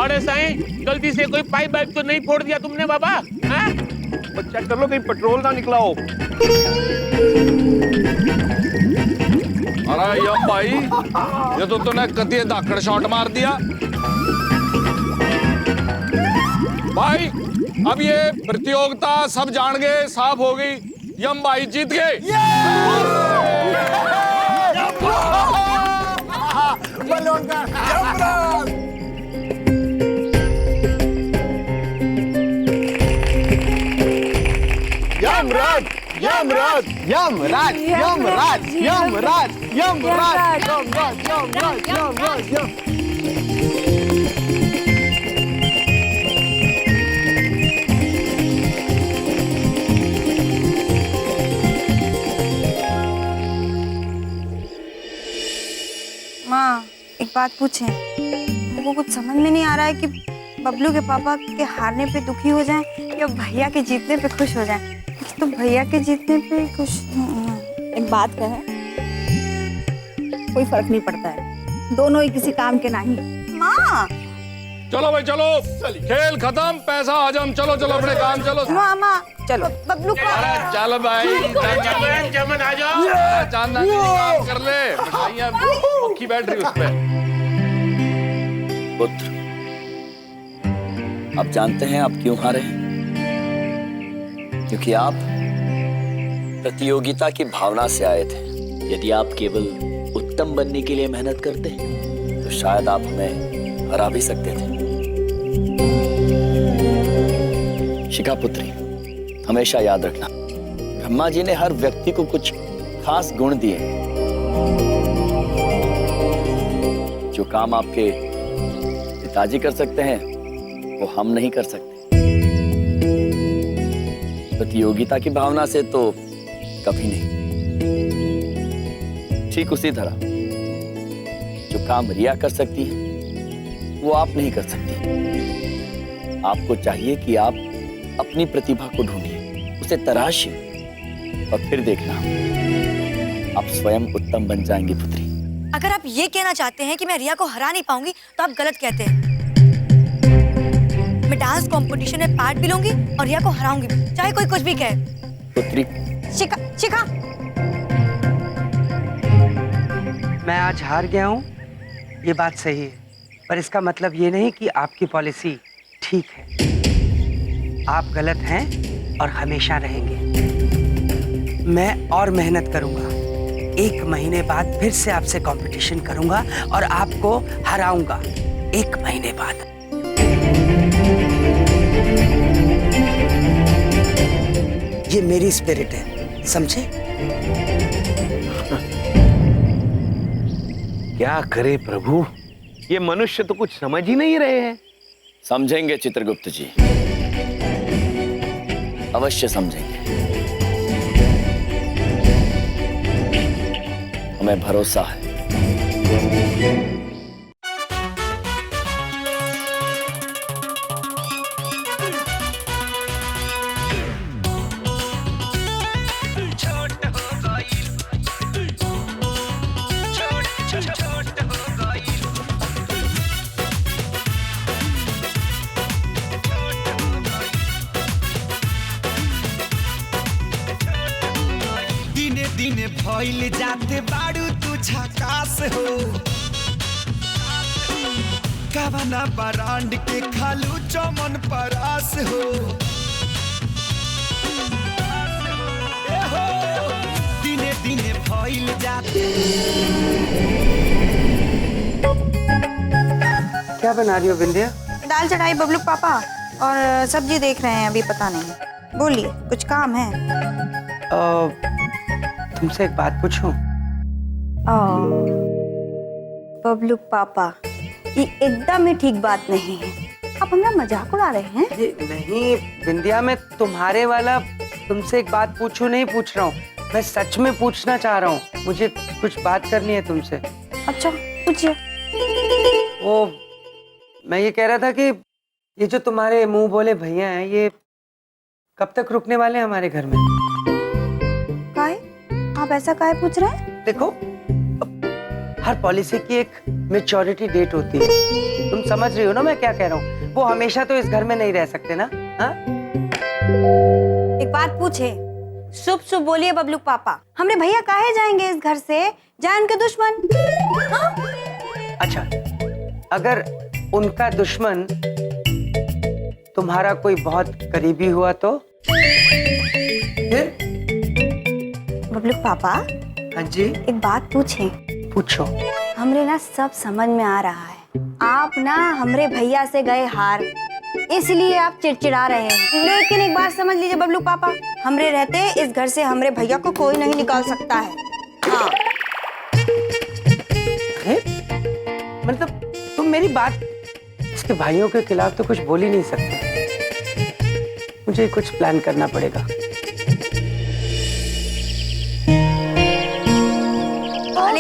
अरे साईं, गलती से कोई पाइप वाइप तो नहीं फोड़ दिया तुमने बाबा? हाँ? चेक कर लो कहीं पेट्रोल ना निकला हो। अरे यम भाई, ये तो तूने कतिये धाकड़ शॉट मार दिया भाई। अब ये प्रतियोगिता सब जान गए, साफ हो गई, यम भाई जीत गए। यमराज यमराज यमराज यमराज यमराज यमराज यमराज यमराज यम। माँ एक बात पूछें, हमको कुछ समझ में नहीं आ रहा है कि बबलू के पापा के हारने पे दुखी हो जाएं या भैया के जीतने पे खुश हो जाएं। तो भैया के जीतने पे खुश एक बात कहे, कोई फर्क नहीं पड़ता है, दोनों ही किसी काम के नहीं। माँ चलो भाई चलो, खेल खत्म, पैसा हजम, चलो चलो अपने काम चलो। माँ चलो बबलू को। अरे चल भाई, चमन आ जाओ। चांदा काम कर ले, मिठाइयाँ मक्खी बैठ रही उस पे। पुत्र, आप जानते हैं आप क्यों हारे हैं? क्योंकि आप प्रतियोगिता की भावना से आए थे। यदि आप केवल उत्तम बनने के लिए मेहनत करते तो शायद आप हमें हरा भी सकते थे। शिखा पुत्री, हमेशा याद रखना, ब्रह्मा जी ने हर व्यक्ति को कुछ खास गुण दिए। जो काम आपके पिताजी कर सकते हैं वो हम नहीं कर सकते। प्रतियोगिता की भावना से तो कभी नहीं। ठीक उसी तरह जो काम रिया कर सकती है वो आप नहीं कर सकती। आपको चाहिए कि आप अपनी प्रतिभा को ढूंढिए, उसे तराशिए और फिर देखना आप स्वयं उत्तम बन जाएंगी पुत्री। अगर आप ये कहना चाहते हैं कि मैं रिया को हरा नहीं पाऊंगी तो आप गलत कहते हैं। मैं डांस कंपटीशन में पार्ट भी लूंगी और रिया को हराऊंगी भी, चाहे कोई कुछ भी कहे। पुत्री, शिखा मैं आज हार गया हूँ, ये बात सही है, पर इसका मतलब ये नहीं कि आपकी पॉलिसी ठीक है। आप गलत हैं और हमेशा रहेंगे। मैं और मेहनत करूंगा, 1 महीने बाद फिर से आपसे कंपटीशन करूंगा और आपको हराऊंगा 1 महीने बाद। ये मेरी स्पिरिट है, समझे? क्या करे प्रभु, ये मनुष्य तो कुछ समझ ही नहीं रहे हैं। समझेंगे चित्रगुप्त जी, अवश्य समझेंगे। हमें भरोसा है। दिने भइल जाते बाड़ू तू झकास हो, कवना बरांड के खालू चमन परास हो। ए हो दिने दिने भइल जाते। क्या बना रही हो विंध्या? दाल चढ़ाई बबलू पापा और सब्जी देख रहे हैं, अभी पता नहीं। बोलिए, कुछ काम है? तुमसे एक बात पूछूं? बबलू पापा, ये एकदम ही ठीक बात नहीं है। आप हमारा मजाक उड़ा रहे हैं? नहीं विंध्या, मैं तुम्हारे वाला तुमसे एक बात पूछूं नहीं पूछ रहा हूँ, मैं सच में पूछना चाह रहा हूँ। मुझे कुछ बात करनी है तुमसे। अच्छा पूछिए। वो मैं ये कह रहा था कि ये जो तुम्हारे मुंह बोले भैया हैं, ये कब तक रुकने वाले हैं हमारे घर में? काहे? आप ऐसा काहे पूछ रहे हैं? देखो, हर पॉलिसी की एक मैच्योरिटी डेट होती है। तुम समझ रही हो ना मैं क्या कह रहा हूँ? वो हमेशा तो इस घर में नहीं रह सकते ना। हाँ? एक बात पूछे, शुभ शुभ बोलिए बबलू पापा, हमरे भैया काहे जाएंगे इस घर से? जाए उनके दुश्मन। हाँ? अच्छा, अगर उनका दुश्मन तुम्हारा कोई बहुत करीबी हुआ तो फिर? बबलू पापा, हाँ जी, एक बात पूछे? पूछो। हमरे ना सब समझ में आ रहा है, आप ना हमरे भैया से गए हार, इसलिए आप चिड़चिड़ा रहे हैं। लेकिन एक बात समझ लीजिए बबलू पापा, हमरे रहते इस घर से हमरे भैया को कोई नहीं निकाल सकता है। हाँ। मतलब तुम मेरी बात, इसके भाइयों के खिलाफ तो कुछ बोल ही नहीं सकते। मुझे कुछ प्लान करना पड़ेगा।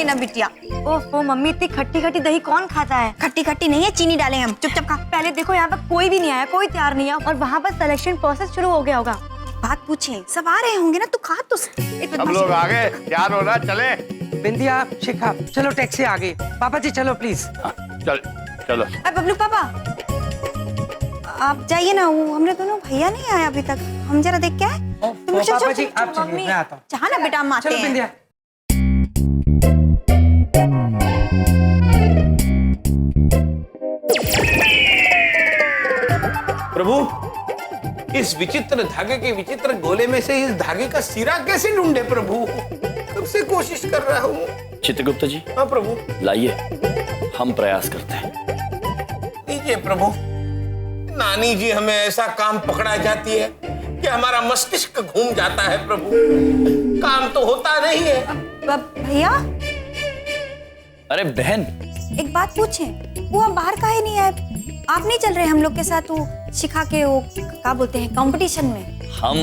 ना बिटिया, ओह मम्मी, इतनी खट्टी खट्टी दही कौन खाता है? खट्टी खट्टी नहीं है, चीनी डाले हम। चुपचाप खा। पहले देखो यहाँ पर कोई भी नहीं आया, कोई तैयार नहीं है, और वहाँ पर सिलेक्शन प्रोसेस शुरू हो गया होगा। बात पूछे, सब आ रहे होंगे ना, तू खा तो। हम लोग आ गए, तैयार हो ना, चले। बिंदिया, शिखा, चलो टैक्सी आ गई। पापा जी चलो प्लीज। चल चलो। बबलू पापा, आप जाइए ना, वो हमरे दोनों भैया नहीं आया अभी तक, हम जरा देख के आए। पापा जी आप चलिए, मैं आता हूँ। चाह ना बेटा, हम आते चलो हैं। बिंदिया। प्रभु, इस विचित्र धागे के विचित्र गोले में से इस धागे का सिरा कैसे ढूंढे प्रभु? कब से कोशिश कर रहा हूँ। चित्रगुप्त जी, हाँ प्रभु। लाइए, हम प्रयास करते हैं। लीजिए प्रभु। नानी जी हमें ऐसा काम पकड़ा जाती है कि हमारा मस्तिष्क घूम जाता है प्रभु। काम तो होता नहीं है। भैया, अरे बहन, एक बात पूछे, वो अब बाहर काहे नहीं आए? आप नहीं चल रहे हम लोग के साथ वो शिखा के वो क्या बोलते हैं कंपटीशन में? हम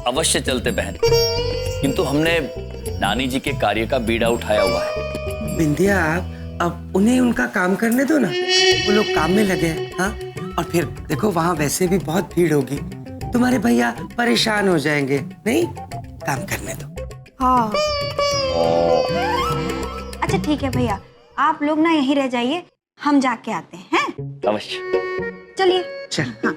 अवश्य चलते बहन, किंतु हमने नानी जी के कार्य का बीड़ा उठाया हुआ है। बिंदिया, अब उन्हें उनका काम करने दो ना, वो लोग काम में लगे हैं। हाँ? और फिर देखो वहाँ वैसे भी बहुत भीड़ होगी, तुम्हारे भैया परेशान हो जाएंगे। नहीं, काम करने दो। हाँ। अच्छा ठीक है भैया, आप लोग ना यहीं रह जाइए, हम जाके आते हैं। अवश्य। चलिए। चल। हाँ।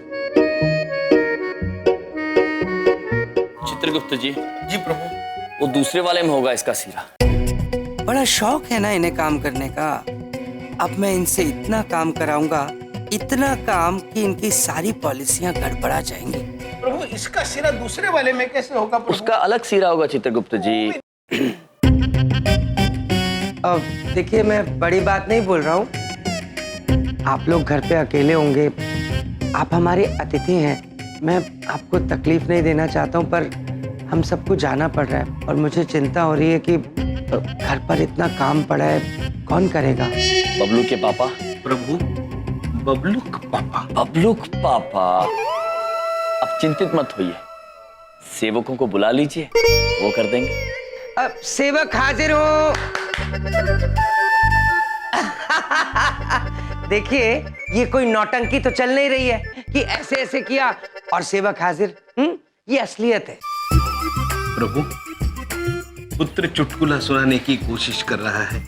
चित्रगुप्त जी। जी प्रभु। वो दूसरे वाले में होगा इसका सिरा। बड़ा शौक है ना इन्हें काम करने का। अब मैं इनसे इतना काम कराऊंगा, इतना काम कि इनकी सारी पॉलिसियां गड़बड़ा जाएंगी। प्रभु, इसका सिरा दूसरे वाले में कैसे होगा प्रभु? उसका अलग सिरा होगा चित्रगुप्त जी। अब देखिए, मैं बड़ी बात नहीं बोल रहा हूँ। आप लोग घर पे अकेले होंगे, आप हमारे अतिथि हैं। मैं आपको तकलीफ नहीं देना चाहता हूँ, पर हम सबको जाना पड़ रहा है और मुझे चिंता हो रही है कि घर पर इतना काम पड़ा है, कौन करेगा? बबलू के पापा। प्रभु, बबलूक पापा। बबलूक पापा, अब चिंतित मत होइए, सेवकों को बुला लीजिए, वो कर देंगे। अब सेवक हाजिर हो। देखिए, ये कोई नौटंकी तो चल नहीं रही है कि ऐसे ऐसे किया और सेवक हाजिर। ये असलियत है। प्रभु, पुत्र चुटकुला सुनाने की कोशिश कर रहा है।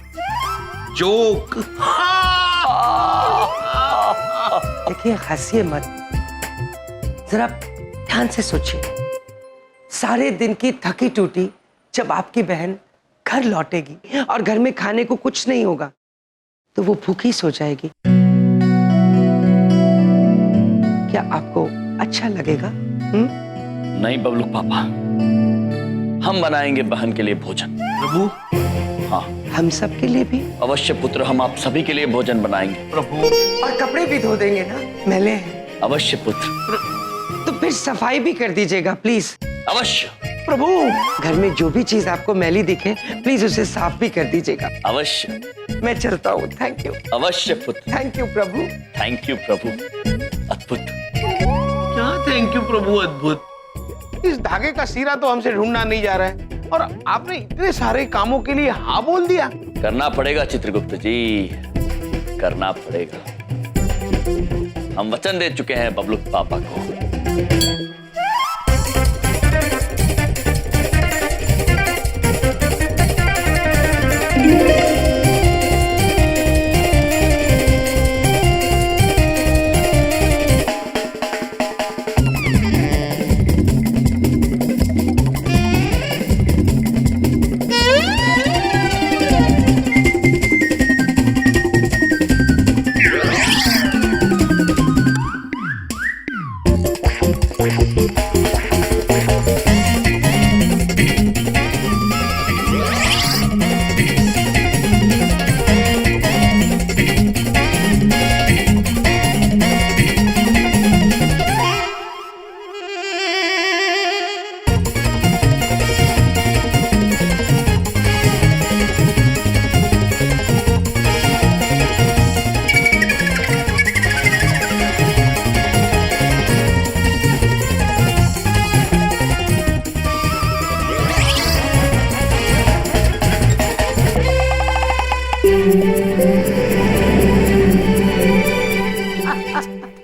जोक। देखिए, हंसिए मत, जरा ध्यान से सोचिए। सारे दिन की थकी टूटी जब आपकी बहन घर लौटेगी और घर में खाने को कुछ नहीं होगा, तो वो भूखी सो जाएगी। क्या आपको अच्छा लगेगा? नहीं बबलू पापा, हम बनाएंगे बहन के लिए भोजन। प्रभु। हाँ, हम सब के लिए भी? अवश्य पुत्र, हम आप सभी के लिए भोजन बनाएंगे। प्रभु। और कपड़े भी धो देंगे ना, मैले हैं। अवश्य पुत्र। तो फिर सफाई भी कर दीजिएगा प्लीज। अवश्य। प्रभु, घर में जो भी चीज आपको मैली दिखे, प्लीज उसे साफ भी कर दीजिएगा। अवश्य। मैं चलता हूँ। Thank you. अवश्य पुत्र। थैंक यू प्रभु। थैंक यू प्रभु। अद्भुत। क्या थैंक यू प्रभु? अद्भुत। इस धागे का सिरा तो हमसे ढूंढना नहीं जा रहा है और आपने इतने सारे कामों के लिए हाँ बोल दिया। करना पड़ेगा चित्रगुप्त जी, करना पड़ेगा। हम वचन दे चुके हैं बबलू पापा को।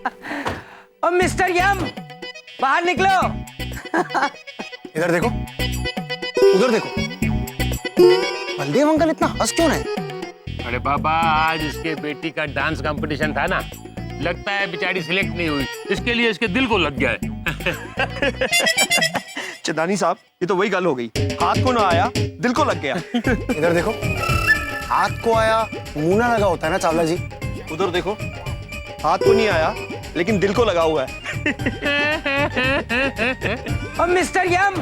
ओ मिस्टर यम, बाहर निकलो। इधर देखो, उधर देखो। बलदेव अंकल इतना हंस क्यों रहे? अरे बाबा, आज इसके बेटी का डांस कंपटीशन था ना, लगता है बेचारी सिलेक्ट नहीं हुई, इसके लिए इसके दिल को लग गया है। चंदानी साहब, ये तो वही गल हो गई, हाथ को ना आया दिल को लग गया। इधर देखो, हाथ को आया मुंह ना लगा होता है ना चावला जी। उधर देखो, हाथ को नहीं आया लेकिन दिल को लगा हुआ है। ओ मिस्टर यम,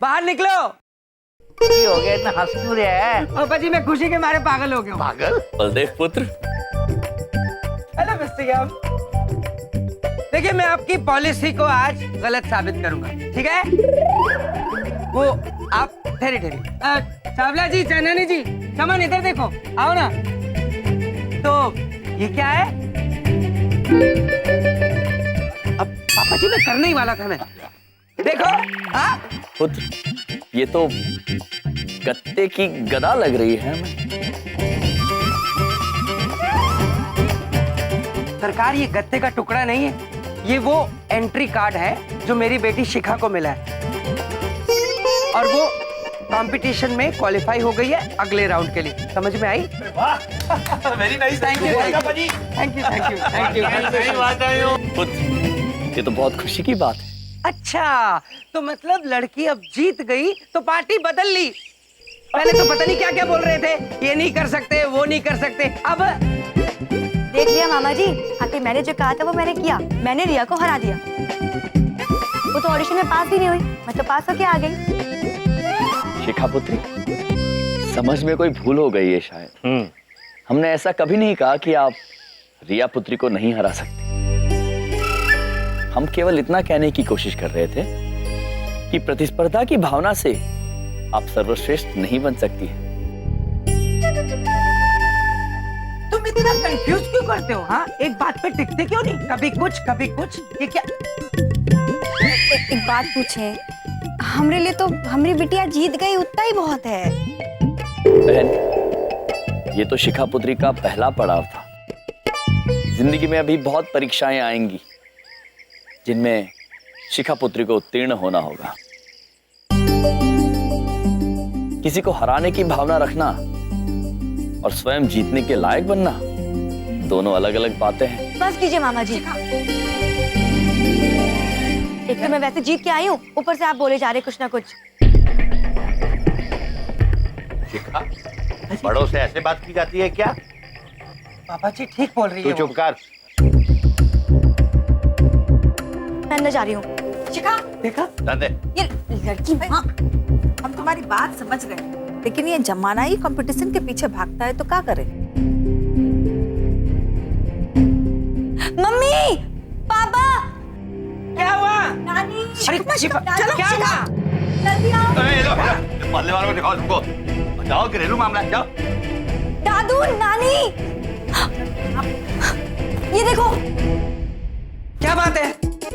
बाहर निकलो। हो गया, इतना हंस क्यों रहा है? पापा जी, मैं खुशी के मारे पागल हो गया हूँ। पागल? बलदेव पुत्र, हेलो मिस्टर यम। देखिए, मैं आपकी पॉलिसी को आज गलत साबित करूंगा, ठीक है? वो आप ठहरे ठहरे। चावला जी, चंदानी जी, कमन इधर देखो, आओ ना। तो ये क्या है? अब पापा जी, मैं करने ही वाला था। मैं देखो। हाँ, पुत्र, ये तो गत्ते की गदा लग रही है हमें। सरकार, ये गत्ते का टुकड़ा नहीं है, ये वो एंट्री कार्ड है जो मेरी बेटी शिखा को मिला है, और वो कंपटीशन में क्वालिफाई हो गई है अगले राउंड के लिए। समझ में आई? Very nice, thank you, thank you, thank you, thank you. पुत्र, ये तो बहुत खुशी की बात है। अच्छा, तो मतलब लड़की अब जीत गई तो पार्टी बदल ली। पहले तो पता नहीं क्या क्या बोल रहे थे, ये नहीं कर सकते, वो नहीं कर सकते। अब देख लिया मामा जी, आखिर मैंने जो कहा था वो मैंने किया, मैंने रिया को हरा दिया। वो तो ऑडिशन में पास भी नहीं हुई, मैं तो पास होके आ गई। शिखा पुत्री, समझ में कोई भूल हो गई है शायद। हमने ऐसा कभी नहीं कहा कि आप रिया पुत्री को नहीं हरा सकते। हम केवल इतना कहने की कोशिश कर रहे थे कि प्रतिस्पर्धा की भावना से आप सर्वश्रेष्ठ नहीं बन सकती है। तुम इतना कंफ्यूज क्यों करते हो? हाँ, एक बात पे टिकते क्यों नहीं? कभी कुछ, कभी कुछ। ये क्या? एक बात पूछे, हमरे लिए तो हमारी बिटिया जीत गई, उतना ही बहुत है। बहन, ये तो शिखा पुत्री का पहला पड़ाव था। जिंदगी में अभी बहुत परीक्षाएं आएंगी जिनमें शिखा पुत्री को उत्तीर्ण होना होगा। किसी को हराने की भावना रखना और स्वयं जीतने के लायक बनना दोनों अलग अलग बातें हैं। बस कीजिए मामा जी, एक तो मैं वैसे जीत के आई हूँ, ऊपर से आप बोले जा रहे कुछ ना कुछ। शिखा, बड़ों से ऐसे बात की जाती है क्या? पापा जी ठीक बोल रही है। तू चुप कर। मैं अंदर जा रही हूँ। शिखा, देखा? दे। ये लड़की, हाँ, हम तुम्हारी बात समझ रहे हैं, लेकिन ये जमाना ही कंपटीशन के पीछे भागता है, तो क्या करे? मम्मी, पापा, क्या हुआ? नानी, अरे शिखा, क्या हुआ? जल्दी आओ। मरने वालों को दिखाओ तुमको। जाओ, घरेलू मामला है, जाओ। दादू, नानी, ये देखो। क्या बात है?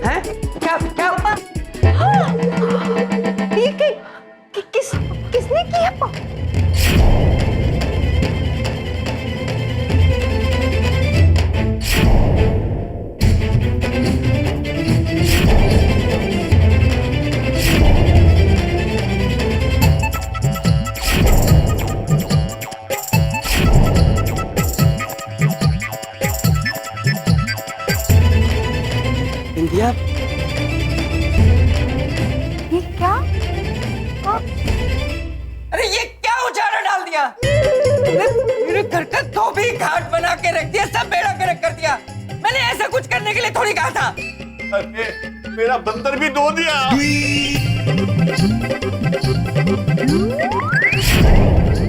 हैं? क्या क्या? किसने किया? इंडिया? ये क्या? अरे ये क्या उजाड़ा डाल दिया? तुमने मेरे घर का धोबी घाट बना के रख दिया, सब बेड़ा गर्क कर दिया। मैंने ऐसा कुछ करने के लिए थोड़ी कहा था। अरे मेरा बंदर भी धो दिया।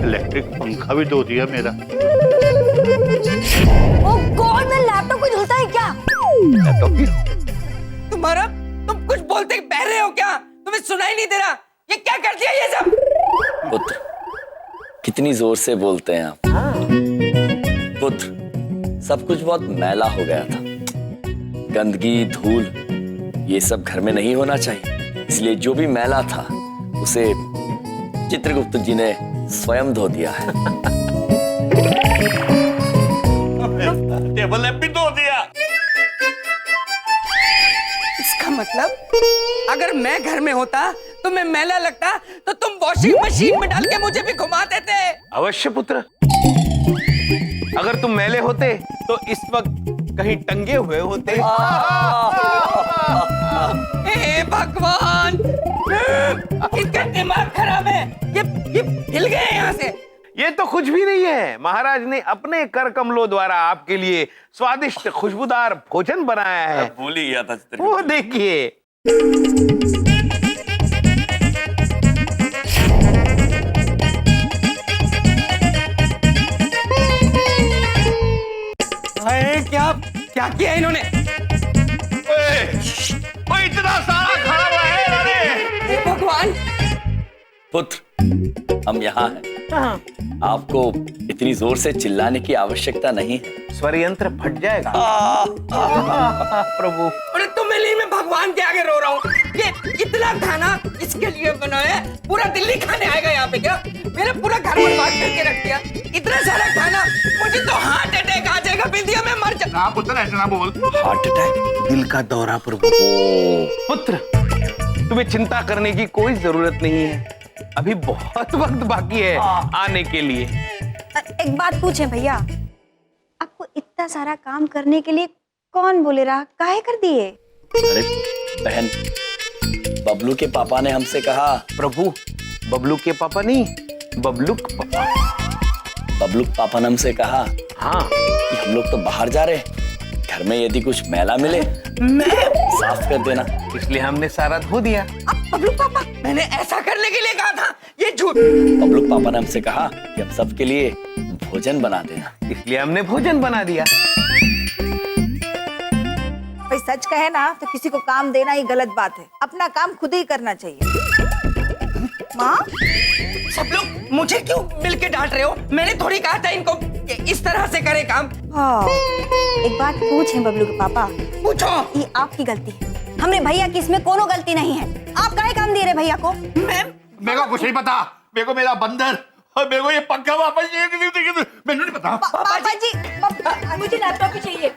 इलेक्ट्रिक पंखा भी धो दिया मेरा। ओह गॉड, मेरा लैपटॉप कुछ होता है क्या? लैपटॉप की? तुम्हारा, तुम कुछ बोलते बह रहे हो क्या? तुम्हें सुनाई नहीं दे रहा? ये क्या कर दिया ये सब? पुत्र, कितनी जोर से बोलते हैं आप। पुत्र, सब कुछ बहुत मैला हो गया था। गंदगी, धूल, ये सब घर में नहीं होना चाहिए। इसलिए जो भी मैला था उसे चित्रगुप्त जी ने स्वयं धो दिया है। टेबल लैंप भी धो दिया। मतलब? अगर मैं घर में होता तो मैं मैला लगता तो तुम वॉशिंग मशीन में डाल के मुझे भी घुमा देते। अवश्य पुत्र, अगर तुम मैले होते तो इस वक्त कहीं टंगे हुए होते। हे भगवान, इनका दिमाग खराब है। ये हिल गए यहाँ से। ये तो कुछ भी नहीं है, महाराज ने अपने कर कमलों द्वारा आपके लिए स्वादिष्ट खुशबूदार भोजन बनाया है। भूल ही गया था। वो देखिए। क्या क्या किया इन्होंने? इतना सारा खाना है। हे भगवान। पुत्र, हम यहाँ हैं। आपको इतनी जोर से चिल्लाने की आवश्यकता नहीं है। स्वर यंत्र फट जाएगा। प्रभु, अरे तो मैं भगवान के आगे रो रहा हूँ। ये इतना खाना इसके लिए बनाया, पूरा दिल्ली खाने आएगा यहाँ पे क्या? मेरा पूरा घर बर्बाद करके रख दिया। इतना सारा खाना, मुझे तो हार्ट अटैक आ जाएगा। बिंदिया में मर जा। ना पुत्र, ऐसा ना बोल। Heart attack? दिल का दौरा प्रभु। पुत्र, तुम्हें चिंता करने की कोई जरूरत नहीं है। अभी बहुत वक्त बाकी है आने के लिए। एक बात पूछें भैया, आपको इतना सारा काम करने के लिए कौन बोले रहा, काहे कर दिए? अरे बहन, बबलू के पापा ने हमसे कहा। प्रभु, बबलू के पापा नहीं, बबलूक पापा। बबलू पापा ने हमसे कहा हाँ कि हम लोग तो बाहर जा रहे, घर में यदि कुछ मैला मिले साफ कर देना। इसलिए हमने सारा धो दिया। अब बबलू पापा, मैंने ऐसा करने के लिए कहा था, ये झूठ। बबलू पापा ने हमसे कहा कि हम सबके लिए भोजन बना देना, इसलिए हमने भोजन बना दिया। भाई सच कहे ना तो किसी को काम देना ही गलत बात है। अपना काम खुद ही करना चाहिए। माँ, सब लोग मुझे क्यों मिलके डांट रहे हो? मैंने थोड़ी कहा था इनको इस तरह से करे काम। हाँ, एक बात पूछें बबलू के पापा। पूछो। ये आपकी गलती है, हमरे भैया की इसमें कोनो गलती नहीं है। आप काहे काम दे रहे भैया को? मेरे को कुछ नहीं पता। मेरे को मेरा बंदर और मेरे को ये पंखा वापस चाहिए। मैंने नहीं पता। पापा जी, मुझे लैपटॉप भी चाहिए।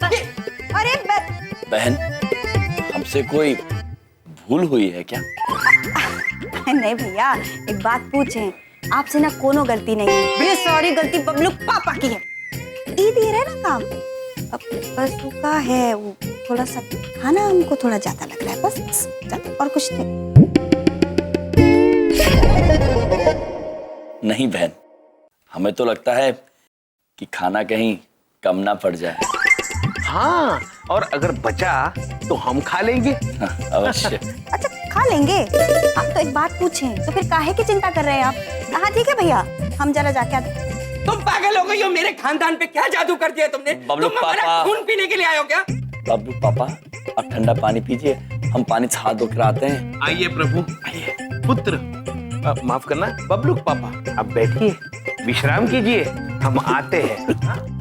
अरे बहन, हमसे कोई भूल हुई है क्या? नहीं भैया, एक बात पूछें, आपसे ना कोनो गलती नहीं है। भैया सॉरी, गलती बबलू पापा की है। ये दे रहे ना काम, अब बस वो का है, वो थोड़ा सा खाना हमको थोड़ा ज्यादा लग रहा है, बस और कुछ नहीं बहन, हमें तो लगता है कि खाना कहीं कम ना पड़ जाए। हाँ, और अगर बचा तो हम खा लेंगे। हाँ, अवश्य। अच्छा खा लेंगे। आप तो एक बात पूछें, तो फिर काहे की चिंता कर रहे हैं आप? हाँ ठीक है भैया, हम जरा जाके आते। तुम पागल हो गई हो? मेरे खानदान पे क्या जादू कर दिया तुमने? बबलू तुम हमारा पापा। खून पीने के लिए आए हो क्या? बबलू पापा, आप ठंडा पानी पीजिए, हम पानी से हाथ धोकर आते हैं। आइए प्रभु, आइए। पुत्र, माफ करना बबलू पापा, आप बैठिए, विश्राम कीजिए, हम आते हैं।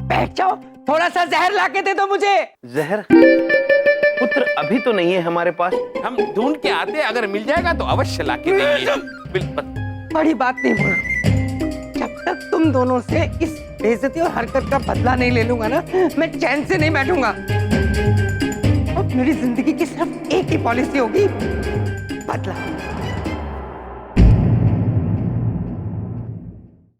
बैठ जाओ, थोड़ा सा जहर लाके दे दो मुझे। जहर? पुत्र, अभी तो नहीं है हमारे पास, हम ढूंढ के आते हैं, अगर मिल जाएगा तो अवश्य लाके देंगे। बड़ी बात नहीं बोल रहा। जब तक तुम दोनों से इस बेइज्जती और हरकत का बदला नहीं ले लूंगा ना, मैं चैन से नहीं बैठूंगा। अब मेरी जिंदगी की सिर्फ एक ही पॉलिसी होगी, बदला।